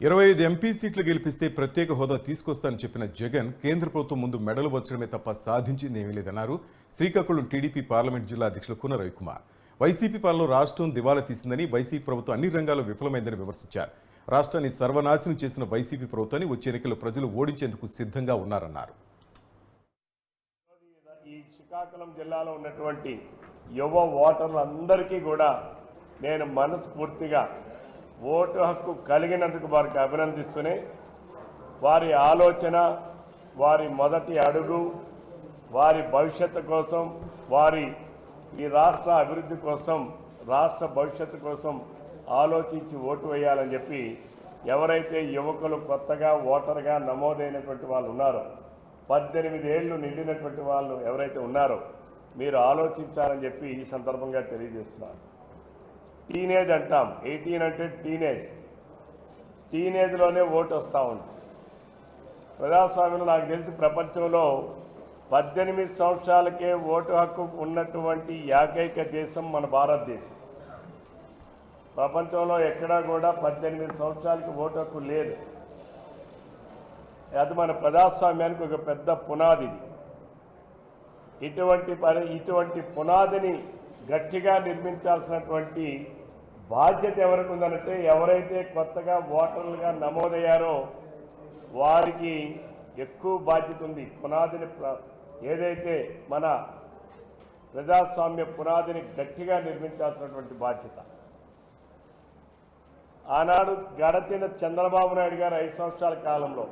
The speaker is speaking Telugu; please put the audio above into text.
25 ఎంపీ సీట్లు గెలిపిస్తే ప్రత్యేక హోదా తీసుకొస్తానని చెప్పిన జగన్ కేంద్ర ప్రభుత్వం ముందు మెడలు వచ్చడమే తప్ప సాధించింది ఏమీ లేదన్నారు శ్రీకాకుళం టీడీపీ పార్లమెంట్ జిల్లా అధ్యక్షులు కూన రవికుమార్. వైసీపీ పాలనలో రాష్ట్రం దివాలా తీసిందని, వైసీపీ ప్రభుత్వం అన్ని రంగాల్లో విఫలమైందని విమర్శించారు. రాష్ట్రాన్ని సర్వనాశనం చేసిన వైసీపీ ప్రభుత్వాన్ని వచ్చే ఎన్నికల్లో ప్రజలు ఓడించేందుకు సిద్ధంగా ఉన్నారన్నారు. ఈ శ్రీకాకుళం జిల్లాలో ఉన్నటువంటి యువ ఓటర్లందరికీ కూడా నేను మనస్ఫూర్తిగా ఓటు హక్కు కలిగినందుకు వారికి అభినందిస్తూనే, వారి ఆలోచన, వారి మొదటి అడుగు, వారి భవిష్యత్తు కోసం, వారి ఈ రాష్ట్ర అభివృద్ధి కోసం, రాష్ట్ర భవిష్యత్తు కోసం ఆలోచించి ఓటు వేయాలని చెప్పి ఎవరైతే యువకులు కొత్తగా ఓటర్గా నమోదైనటువంటి వాళ్ళు ఉన్నారో, 18 ఏళ్ళు నిండినటువంటి వాళ్ళు ఎవరైతే ఉన్నారో మీరు ఆలోచించాలని చెప్పి ఈ సందర్భంగా తెలియజేస్తున్నారు. టీనేజ్ అంటాం, 18 అంటే టీనేజ్లోనే ఓటు వస్తూ ఉంది. ప్రజాస్వామ్యంలో నాకు తెలిసి ప్రపంచంలో 18 సంవత్సరాలకే ఓటు హక్కు ఉన్నటువంటి ఏకైక దేశం మన భారతదేశం. ప్రపంచంలో ఎక్కడా కూడా 18 సంవత్సరాలకి ఓటు హక్కు లేదు. అది మన ప్రజాస్వామ్యానికి ఒక పెద్ద పునాది. ఇటువంటి పునాదిని గట్టిగా నిర్మించాల్సినటువంటి బాధ్యత ఎవరికి ఉందనంటే, ఎవరైతే కొత్తగా ఓటర్లుగా నమోదయ్యారో వారికి ఎక్కువ బాధ్యత ఉంది. పునాదిని ఏదైతే మన ప్రజాస్వామ్య పునాదిని గట్టిగా నిర్మించాల్సినటువంటి బాధ్యత. ఆనాడు గడచిన చంద్రబాబు నాయుడు గారు 5 సంవత్సరాల కాలంలో